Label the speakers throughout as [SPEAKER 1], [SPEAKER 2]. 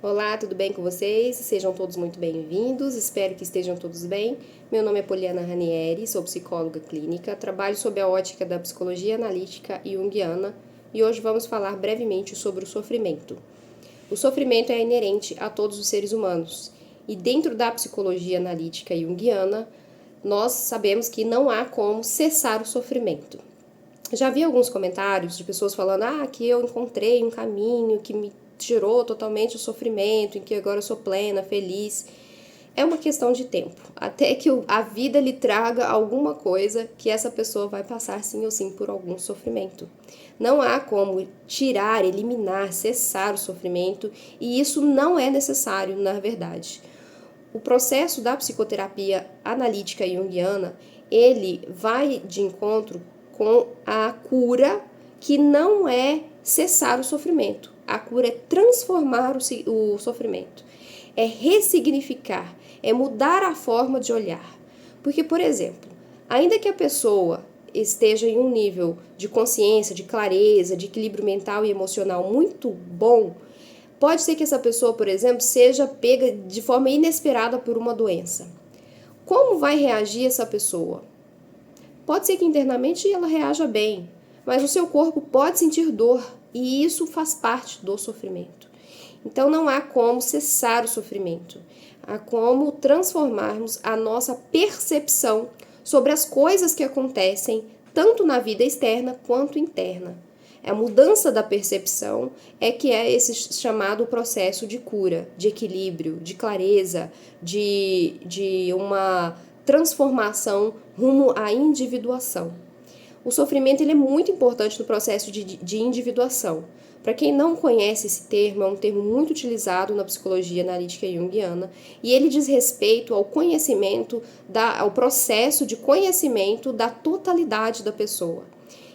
[SPEAKER 1] Olá, tudo bem com vocês? Sejam todos muito bem-vindos, espero que estejam todos bem. Meu nome é Poliana Ranieri, sou psicóloga clínica, trabalho sob a ótica da psicologia analítica e junguiana e hoje vamos falar brevemente sobre o sofrimento. O sofrimento é inerente a todos os seres humanos e dentro da psicologia analítica e junguiana nós sabemos que não há como cessar o sofrimento. Já vi alguns comentários de pessoas falando que eu encontrei um caminho que me tirou totalmente o sofrimento, em que agora eu sou plena, feliz. É uma questão de tempo, até que a vida lhe traga alguma coisa que essa pessoa vai passar sim ou sim por algum sofrimento. Não há como tirar, eliminar, cessar o sofrimento e isso não é necessário, na verdade. O processo da psicoterapia analítica junguiana, ele vai de encontro com a cura, que não é cessar o sofrimento. A cura é transformar o sofrimento, é ressignificar, é mudar a forma de olhar. Porque, por exemplo, ainda que a pessoa esteja em um nível de consciência, de clareza, de equilíbrio mental e emocional muito bom, pode ser que essa pessoa, por exemplo, seja pega de forma inesperada por uma doença. Como vai reagir essa pessoa? Pode ser que internamente ela reaja bem, mas o seu corpo pode sentir dor e isso faz parte do sofrimento. Então não há como cessar o sofrimento, há como transformarmos a nossa percepção sobre as coisas que acontecem tanto na vida externa quanto interna. A mudança da percepção é que é esse chamado processo de cura, de equilíbrio, de clareza, de uma transformação rumo à individuação. O sofrimento ele é muito importante no processo de individuação. Para quem não conhece esse termo, é um termo muito utilizado na psicologia analítica junguiana e ele diz respeito ao conhecimento, ao processo de conhecimento da totalidade da pessoa.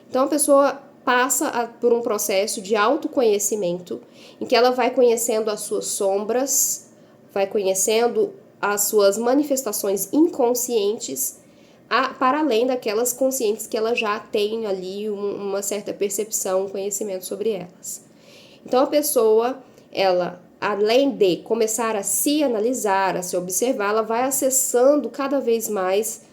[SPEAKER 1] Então a pessoa passa por um processo de autoconhecimento em que ela vai conhecendo as suas sombras, vai conhecendo as suas manifestações inconscientes, para além daquelas conscientes que ela já tem ali uma certa percepção, um conhecimento sobre elas. Então a pessoa, ela, além de começar a se analisar, a se observar, ela vai acessando cada vez mais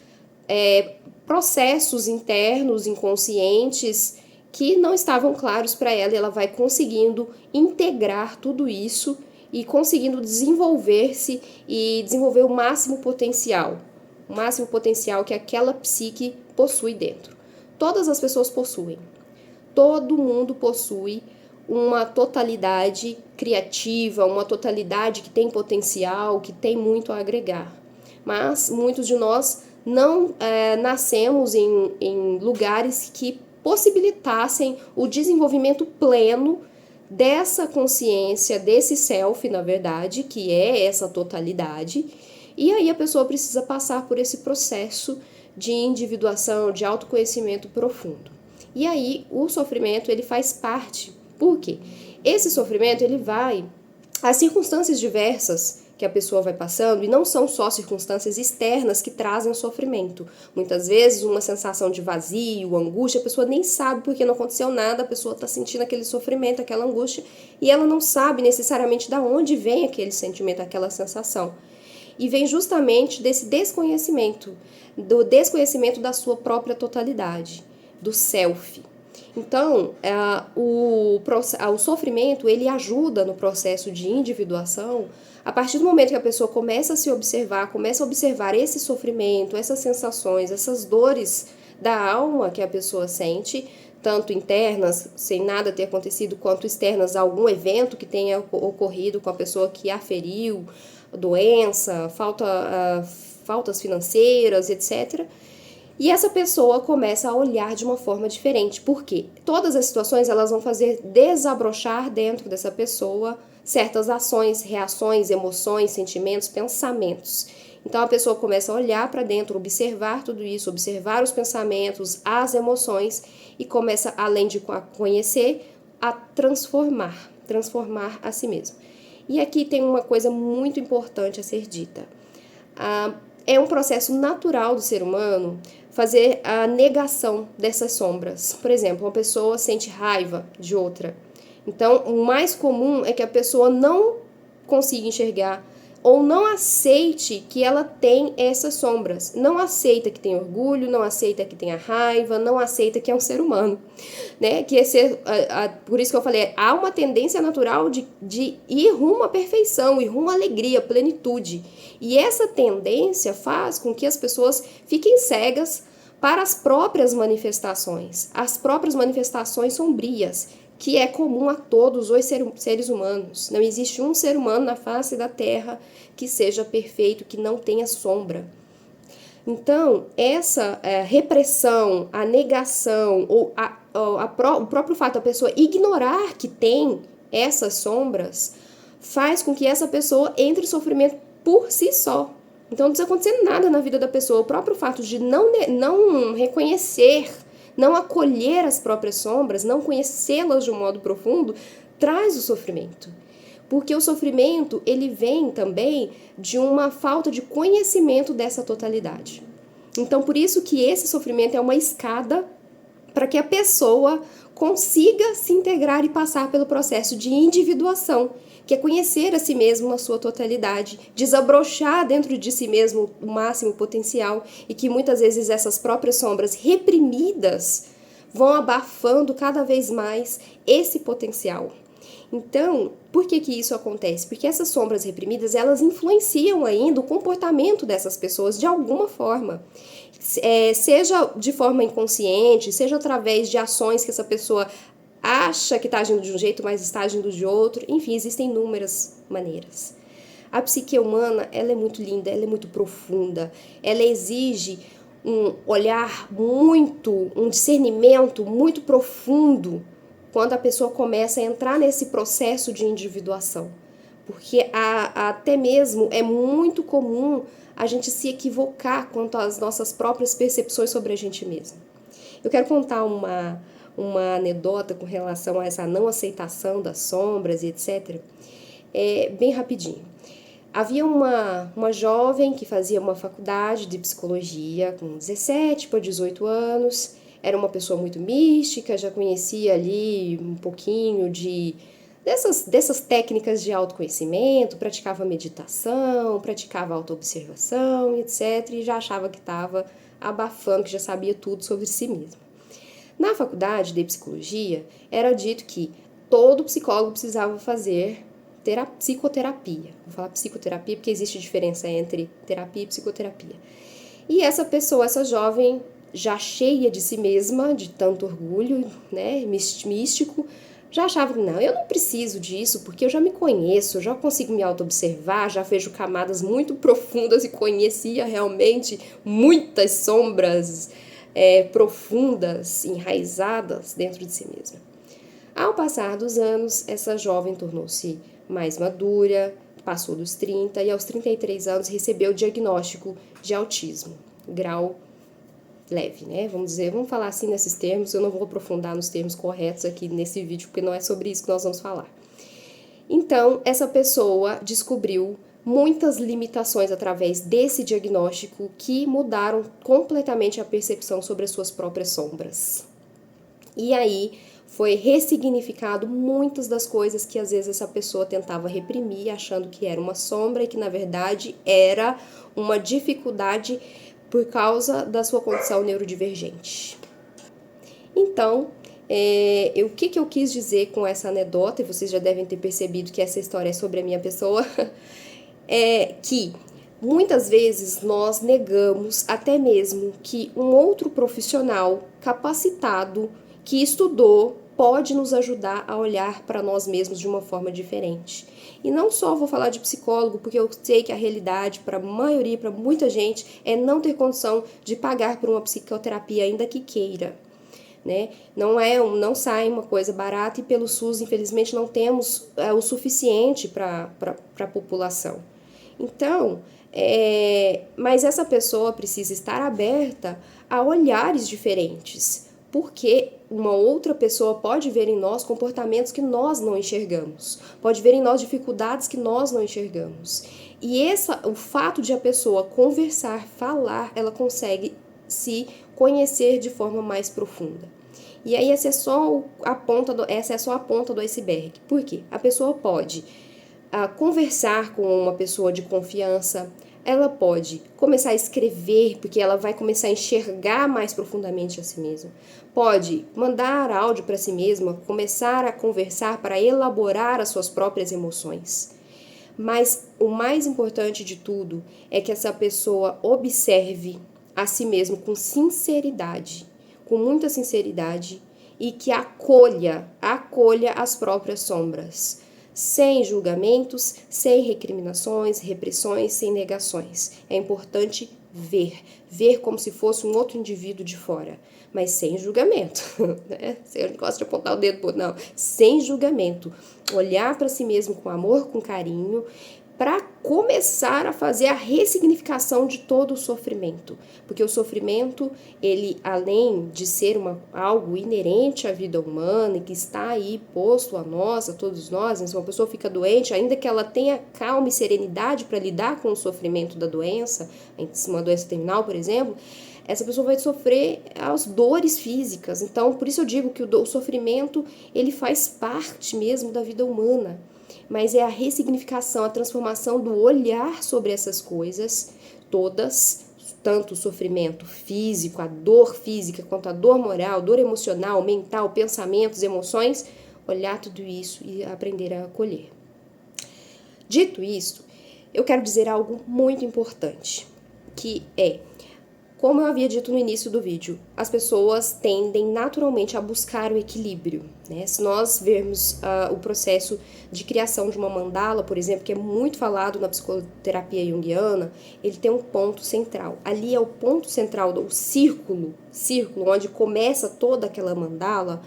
[SPEAKER 1] processos internos, inconscientes, que não estavam claros para ela e ela vai conseguindo integrar tudo isso e conseguindo desenvolver-se e desenvolver o máximo potencial que aquela psique possui dentro. Todas as pessoas possuem. Todo mundo possui uma totalidade criativa, uma totalidade que tem potencial, que tem muito a agregar. Mas muitos de nós não nascemos em lugares que possibilitassem o desenvolvimento pleno dessa consciência, desse self, na verdade, que é essa totalidade. E aí a pessoa precisa passar por esse processo de individuação, de autoconhecimento profundo. E aí o sofrimento ele faz parte. Por quê? Esse sofrimento ele vai as circunstâncias diversas que a pessoa vai passando, e não são só circunstâncias externas que trazem o sofrimento. Muitas vezes uma sensação de vazio, angústia, a pessoa nem sabe porque não aconteceu nada, a pessoa está sentindo aquele sofrimento, aquela angústia, e ela não sabe necessariamente de onde vem aquele sentimento, aquela sensação. E vem justamente desse desconhecimento, do desconhecimento da sua própria totalidade, do self. Então, o sofrimento, ele ajuda no processo de individuação a partir do momento que a pessoa começa a se observar, começa a observar esse sofrimento, essas sensações, essas dores da alma que a pessoa sente, tanto internas, sem nada ter acontecido, quanto externas, algum evento que tenha ocorrido com a pessoa que a feriu, doença, faltas financeiras, etc., e essa pessoa começa a olhar de uma forma diferente. Por quê? Todas as situações elas vão fazer desabrochar dentro dessa pessoa certas ações, reações, emoções, sentimentos, pensamentos. Então a pessoa começa a olhar para dentro, observar tudo isso, observar os pensamentos, as emoções e começa, além de conhecer, a transformar a si mesmo. E aqui tem uma coisa muito importante a ser dita. É um processo natural do ser humano fazer a negação dessas sombras. Por exemplo, uma pessoa sente raiva de outra. Então, o mais comum é que a pessoa não consiga enxergar, ou não aceite que ela tem essas sombras. Não aceita que tem orgulho, não aceita que tenha raiva, não aceita que é um ser humano, né? Que é ser, por isso que eu falei, há uma tendência natural de ir rumo à perfeição, ir rumo à alegria, plenitude. E essa tendência faz com que as pessoas fiquem cegas para as próprias manifestações sombrias, que é comum a todos os seres humanos. Não existe um ser humano na face da Terra que seja perfeito, que não tenha sombra. Então, essa repressão, a negação, ou o próprio fato da pessoa ignorar que tem essas sombras, faz com que essa pessoa entre em sofrimento por si só. Então, não precisa acontecer nada na vida da pessoa. O próprio fato de não reconhecer, não acolher as próprias sombras, não conhecê-las de um modo profundo, traz o sofrimento. Porque o sofrimento, ele vem também de uma falta de conhecimento dessa totalidade. Então, por isso que esse sofrimento é uma escada para que a pessoa consiga se integrar e passar pelo processo de individuação, que é conhecer a si mesmo na sua totalidade, desabrochar dentro de si mesmo o máximo potencial, e que muitas vezes essas próprias sombras reprimidas vão abafando cada vez mais esse potencial. Então, por que isso acontece? Porque essas sombras reprimidas, elas influenciam ainda o comportamento dessas pessoas de alguma forma. Seja de forma inconsciente, seja através de ações que essa pessoa acha que está agindo de um jeito, mas está agindo de outro. Enfim, existem inúmeras maneiras. A psique humana, ela é muito linda, ela é muito profunda, ela exige um olhar um discernimento muito profundo quando a pessoa começa a entrar nesse processo de individuação. Porque até mesmo é muito comum a gente se equivocar quanto às nossas próprias percepções sobre a gente mesmo. Eu quero contar uma anedota com relação a essa não aceitação das sombras e etc. Bem rapidinho. Havia uma jovem que fazia uma faculdade de psicologia com 17 para 18 anos, era uma pessoa muito mística, já conhecia ali um pouquinho dessas técnicas de autoconhecimento, praticava meditação, praticava autoobservação, etc. E já achava que estava abafando, que já sabia tudo sobre si mesmo. Na faculdade de psicologia, era dito que todo psicólogo precisava fazer psicoterapia. Vou falar psicoterapia porque existe diferença entre terapia e psicoterapia. E essa pessoa, essa jovem, já cheia de si mesma, de tanto orgulho, né, místico, já achava que não, eu não preciso disso, porque eu já me conheço, eu já consigo me auto-observar, já vejo camadas muito profundas e conhecia realmente muitas sombras profundas, enraizadas dentro de si mesma. Ao passar dos anos, essa jovem tornou-se mais madura, passou dos 30 e aos 33 anos recebeu o diagnóstico de autismo, grau leve, né? Vamos falar assim nesses termos, eu não vou aprofundar nos termos corretos aqui nesse vídeo, porque não é sobre isso que nós vamos falar. Então, essa pessoa descobriu muitas limitações através desse diagnóstico que mudaram completamente a percepção sobre as suas próprias sombras. E aí foi ressignificado muitas das coisas que às vezes essa pessoa tentava reprimir, achando que era uma sombra e que na verdade era uma dificuldade por causa da sua condição neurodivergente. Então, o que eu quis dizer com essa anedota, e vocês já devem ter percebido que essa história é sobre a minha pessoa, é que muitas vezes nós negamos até mesmo que um outro profissional capacitado, que estudou, pode nos ajudar a olhar para nós mesmos de uma forma diferente. E não só vou falar de psicólogo, porque eu sei que a realidade para a maioria, para muita gente, é não ter condição de pagar por uma psicoterapia, ainda que queira. Né? Não sai uma coisa barata, e pelo SUS, infelizmente, não temos o suficiente para a população. Então, mas essa pessoa precisa estar aberta a olhares diferentes, porque uma outra pessoa pode ver em nós comportamentos que nós não enxergamos, pode ver em nós dificuldades que nós não enxergamos. E o fato de a pessoa conversar, falar, ela consegue se conhecer de forma mais profunda. E aí essa é só a ponta do iceberg. Por quê? A pessoa pode conversar com uma pessoa de confiança, ela pode começar a escrever, porque ela vai começar a enxergar mais profundamente a si mesma. Pode mandar áudio para si mesma, começar a conversar para elaborar as suas próprias emoções. Mas o mais importante de tudo é que essa pessoa observe a si mesma com sinceridade, com muita sinceridade, e que acolha as próprias sombras, sem julgamentos, sem recriminações, repressões, sem negações. É importante ver como se fosse um outro indivíduo de fora, mas sem julgamento, né? Você não gosta de apontar o dedo, não, sem julgamento. Olhar para si mesmo com amor, com carinho, para começar a fazer a ressignificação de todo o sofrimento. Porque o sofrimento, ele, além de ser algo inerente à vida humana e que está aí posto a nós, a todos nós, né? Se uma pessoa fica doente, ainda que ela tenha calma e serenidade para lidar com o sofrimento da doença, uma doença terminal, por exemplo, essa pessoa vai sofrer as dores físicas. Então, por isso eu digo que o sofrimento, ele faz parte mesmo da vida humana. Mas é a ressignificação, a transformação do olhar sobre essas coisas todas, tanto o sofrimento físico, a dor física, quanto a dor moral, dor emocional, mental, pensamentos, emoções, olhar tudo isso e aprender a acolher. Dito isso, eu quero dizer algo muito importante, que é, como eu havia dito no início do vídeo, as pessoas tendem naturalmente a buscar o equilíbrio, né? Se nós vermos o processo de criação de uma mandala, por exemplo, que é muito falado na psicoterapia junguiana, ele tem um ponto central. Ali é o ponto central do círculo onde começa toda aquela mandala,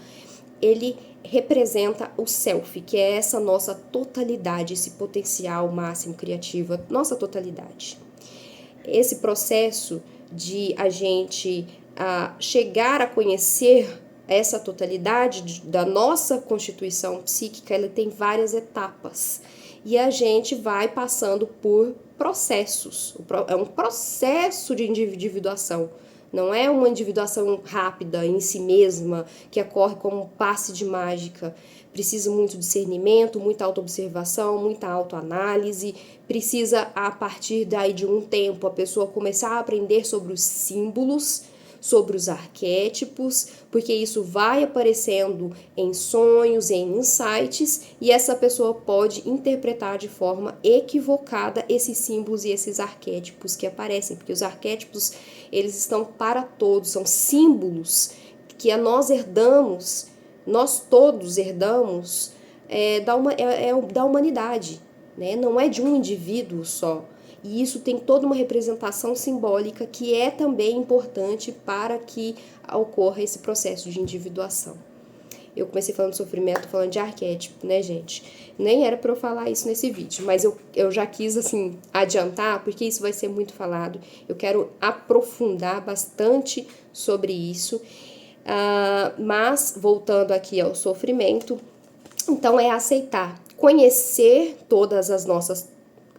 [SPEAKER 1] ele representa o self, que é essa nossa totalidade, esse potencial máximo criativo, nossa totalidade. Esse processo de a gente chegar a conhecer essa totalidade da nossa constituição psíquica, ela tem várias etapas. E a gente vai passando por processos. É um processo de individuação. Não é uma individuação rápida em si mesma, que ocorre como um passe de mágica. Precisa muito discernimento, muita autoobservação, muita autoanálise. Precisa, a partir daí de um tempo, a pessoa começar a aprender sobre os símbolos, sobre os arquétipos, porque isso vai aparecendo em sonhos, em insights, e essa pessoa pode interpretar de forma equivocada esses símbolos e esses arquétipos que aparecem, porque os arquétipos, eles estão para todos, são símbolos que nós herdamos, nós todos herdamos da humanidade, né? Não é de um indivíduo só. E isso tem toda uma representação simbólica que é também importante para que ocorra esse processo de individuação. Eu comecei falando de sofrimento, falando de arquétipo, né, gente? Nem era para eu falar isso nesse vídeo, mas eu já quis, assim, adiantar, porque isso vai ser muito falado. Eu quero aprofundar bastante sobre isso. Mas, voltando aqui ao sofrimento, então é aceitar, conhecer todas as nossas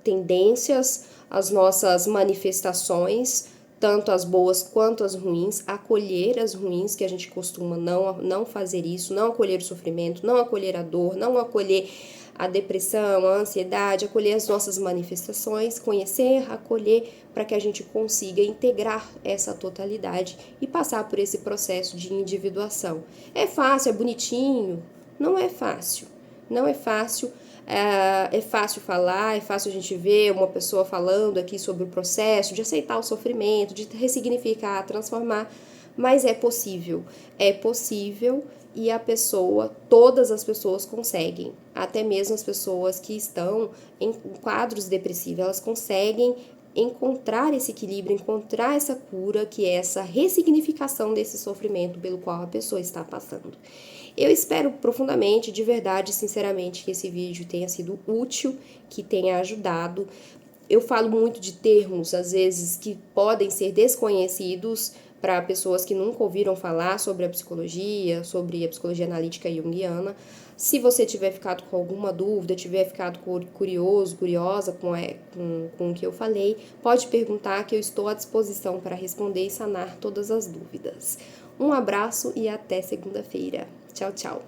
[SPEAKER 1] tendências, as nossas manifestações, tanto as boas quanto as ruins, acolher as ruins, que a gente costuma não fazer isso, não acolher o sofrimento, não acolher a dor, não acolher a depressão, a ansiedade, acolher as nossas manifestações, conhecer, acolher, para que a gente consiga integrar essa totalidade e passar por esse processo de individuação. É fácil, é bonitinho? Não é fácil, não é fácil. É fácil falar, é fácil a gente ver uma pessoa falando aqui sobre o processo de aceitar o sofrimento, de ressignificar, transformar, mas é possível e todas as pessoas conseguem, até mesmo as pessoas que estão em quadros depressivos, elas conseguem encontrar esse equilíbrio, encontrar essa cura, que é essa ressignificação desse sofrimento pelo qual a pessoa está passando. Eu espero profundamente, de verdade, sinceramente, que esse vídeo tenha sido útil, que tenha ajudado. Eu falo muito de termos, às vezes, que podem ser desconhecidos para pessoas que nunca ouviram falar sobre a psicologia analítica junguiana. Se você tiver ficado com alguma dúvida, tiver ficado curioso, curiosa com o que eu falei, pode perguntar, que eu estou à disposição para responder e sanar todas as dúvidas. Um abraço e até segunda-feira. Tchau, tchau.